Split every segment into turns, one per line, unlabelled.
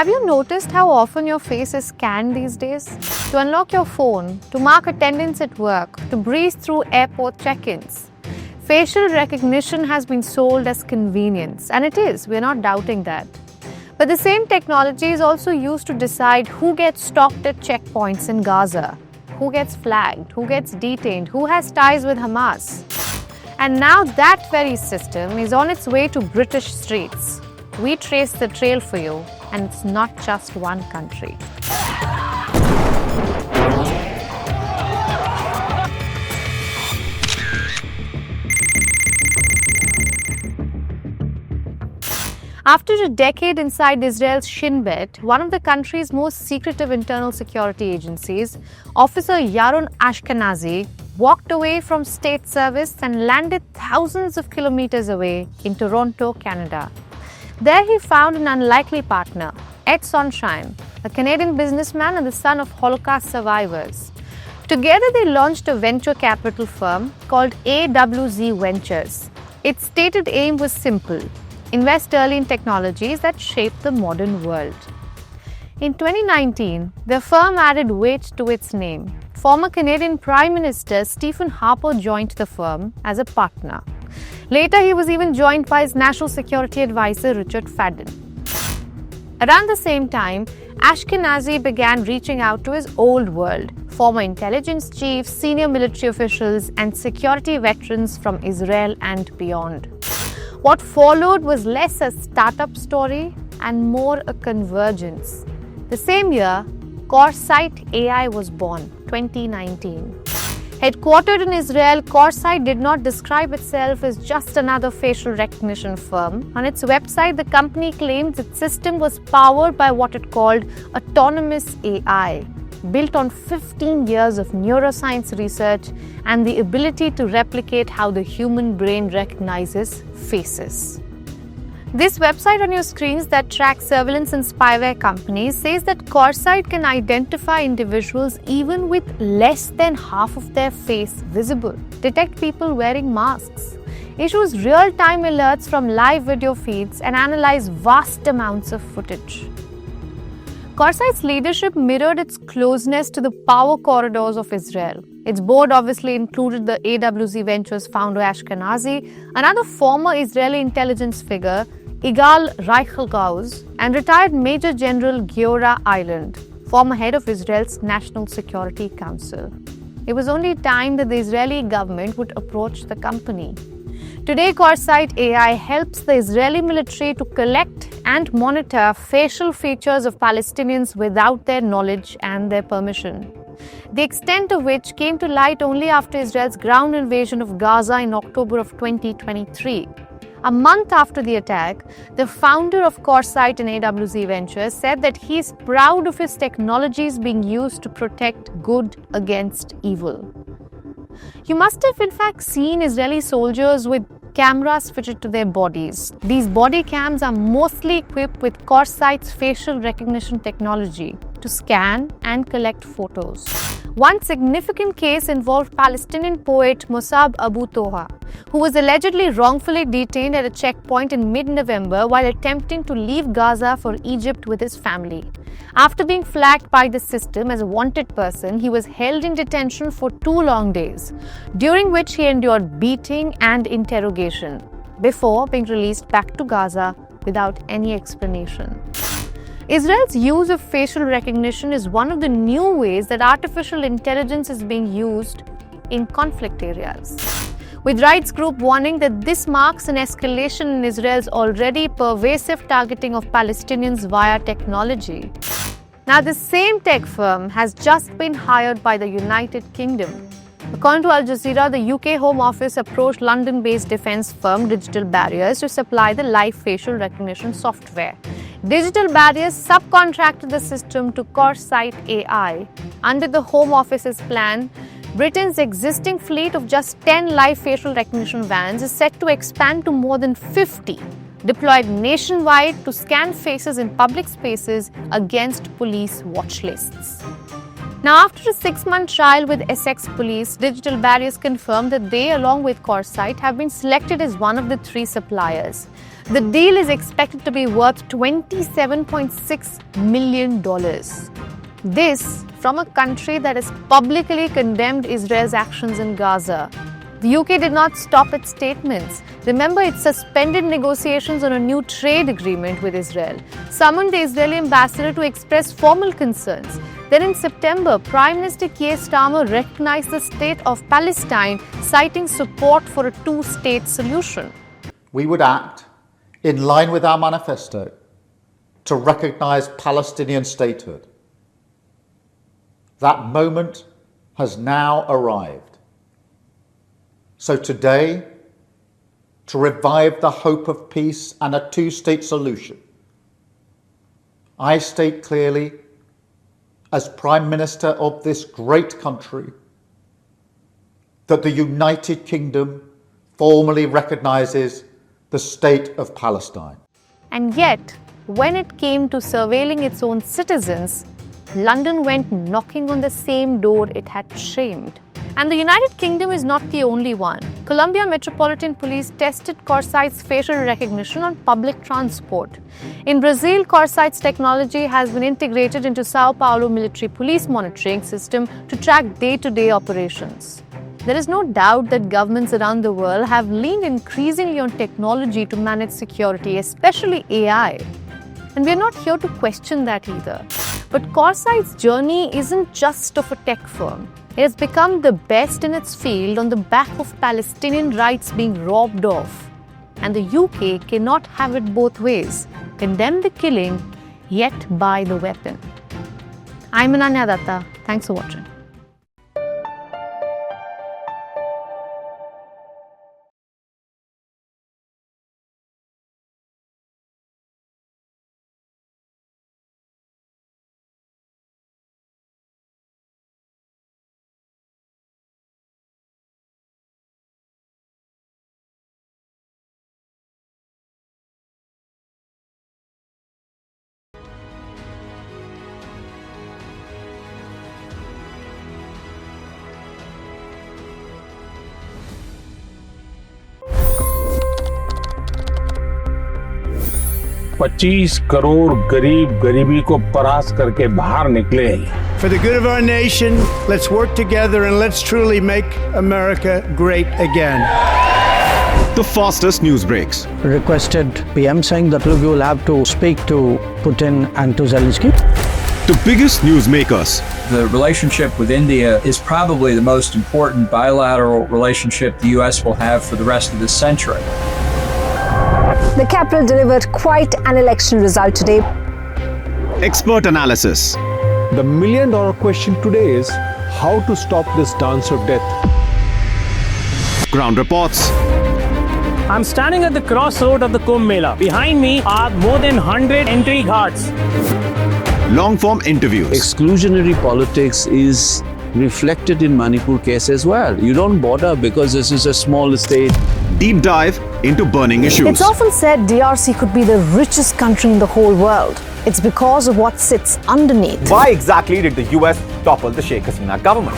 Have you noticed how often your face is scanned these days? To unlock your phone, to mark attendance at work, to breeze through airport check-ins. Facial recognition has been sold as convenience, and it is, we're not doubting that. But the same technology is also used to decide who gets stopped at checkpoints in Gaza, who gets flagged, who gets detained, who has ties with Hamas. And now that very system is on its way to British streets. We trace the trail for you, and it's not just one country. After a decade inside Israel's Shin Bet, one of the country's most secretive internal security agencies, Officer Yaron Ashkenazi walked away from state service and landed thousands of kilometers away in Toronto, Canada. There he found an unlikely partner, Ed Sonshine, a Canadian businessman and the son of Holocaust survivors. Together they launched a venture capital firm called AWZ Ventures. Its stated aim was simple: invest early in technologies that shape the modern world. In 2019, the firm added weight to its name. Former Canadian Prime Minister Stephen Harper joined the firm as a partner. Later, he was even joined by his national security advisor Richard Fadden. Around the same time, Ashkenazi began reaching out to his old world, former intelligence chiefs, senior military officials, and security veterans from Israel and beyond. What followed was less a startup story and more a convergence. The same year, Corsight AI was born, 2019. Headquartered in Israel, Corsight did not describe itself as just another facial recognition firm. On its website, the company claims its system was powered by what it called autonomous AI, built on 15 years of neuroscience research and the ability to replicate how the human brain recognizes faces. This website on your screens that tracks surveillance and spyware companies says that Corsight can identify individuals even with less than half of their face visible, detect people wearing masks, issues real-time alerts from live video feeds, and analyze vast amounts of footage. Corsight's leadership mirrored its closeness to the power corridors of Israel. Its board obviously included the AWZ Ventures founder Ashkenazi, another former Israeli intelligence figure, Igal Reichelgauz, and retired Major General Giora Eiland, former head of Israel's National Security Council. It was only time that the Israeli government would approach the company. Today, Corsight AI helps the Israeli military to collect and monitor facial features of Palestinians without their knowledge and their permission. The extent of which came to light only after Israel's ground invasion of Gaza in October of 2023. A month after the attack, the founder of Corsight and AWZ Ventures said that he is proud of his technologies being used to protect good against evil. You must have in fact seen Israeli soldiers with cameras fitted to their bodies. These body cams are mostly equipped with Corsight's facial recognition technology to scan and collect photos. One significant case involved Palestinian poet Musab Abu Toha, who was allegedly wrongfully detained at a checkpoint in mid-November while attempting to leave Gaza for Egypt with his family. After being flagged by the system as a wanted person, he was held in detention for 2 long days, during which he endured beating and interrogation, before being released back to Gaza without any explanation. Israel's use of facial recognition is one of the new ways that artificial intelligence is being used in conflict areas, with rights group warning that this marks an escalation in Israel's already pervasive targeting of Palestinians via technology. Now, the same tech firm has just been hired by the United Kingdom. According to Al Jazeera, the UK Home Office approached London-based defense firm Digital Barriers to supply the live facial recognition software. Digital Barriers subcontracted the system to Corsight AI. Under the Home Office's plan, Britain's existing fleet of just 10 live facial recognition vans is set to expand to more than 50, deployed nationwide to scan faces in public spaces against police watch lists. Now, after a 6-month trial with Essex Police, Digital Barriers confirmed that they, along with Corsight, have been selected as one of the 3 suppliers. The deal is expected to be worth $27.6 million. This from a country that has publicly condemned Israel's actions in Gaza. The UK did not stop its statements. Remember, it suspended negotiations on a new trade agreement with Israel, summoned the Israeli ambassador to express formal concerns. Then in September, Prime Minister Keir Starmer recognized the state of Palestine, citing support for a 2-state solution.
We would act in line with our manifesto to recognize Palestinian statehood. That moment has now arrived. So today, to revive the hope of peace and a 2-state solution, I state clearly, as Prime Minister of this great country, that the United Kingdom formally recognises the state of Palestine.
And yet, when it came to surveilling its own citizens, London went knocking on the same door it had shamed. And the United Kingdom is not the only one. Columbia Metropolitan Police tested Corsight's facial recognition on public transport. In Brazil, Corsight's technology has been integrated into Sao Paulo military police monitoring system to track day-to-day operations. There is no doubt that governments around the world have leaned increasingly on technology to manage security, especially AI. And we're not here to question that either. But Corsight's journey isn't just of a tech firm. It has become the best in its field on the back of Palestinian rights being robbed off. And the UK cannot have it both ways. Condemn the killing, yet buy the weapon. I'm Ananya Datta. Thanks for watching.
$25 crore गरीब गरीबी को परास्त करके बाहर निकले।
For the good of our nation, let's work together and let's truly make America great again.
The fastest news breaks.
Requested PM saying that look, you will have to speak to Putin and to Zelensky.
The biggest newsmakers.
The relationship with India is probably the most important bilateral relationship the US will have for the rest of this century.
The capital delivered quite an election result today.
Expert analysis.
The $1 million question today is how to stop this dance of death.
Ground reports.
I'm standing at the crossroad of the Kumbh Mela. Behind me are more than 100 entry guards.
Long-form interviews.
Exclusionary politics is reflected in Manipur case as well. You don't bother because this is a small state.
Deep dive into burning issues.
It's often said DRC could be the richest country in the whole world. It's because of what sits underneath.
Why exactly did the US topple the Sheikh Hasina government?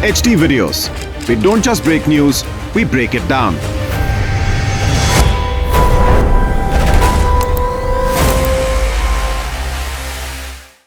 HD videos. We don't just break news, we break it down.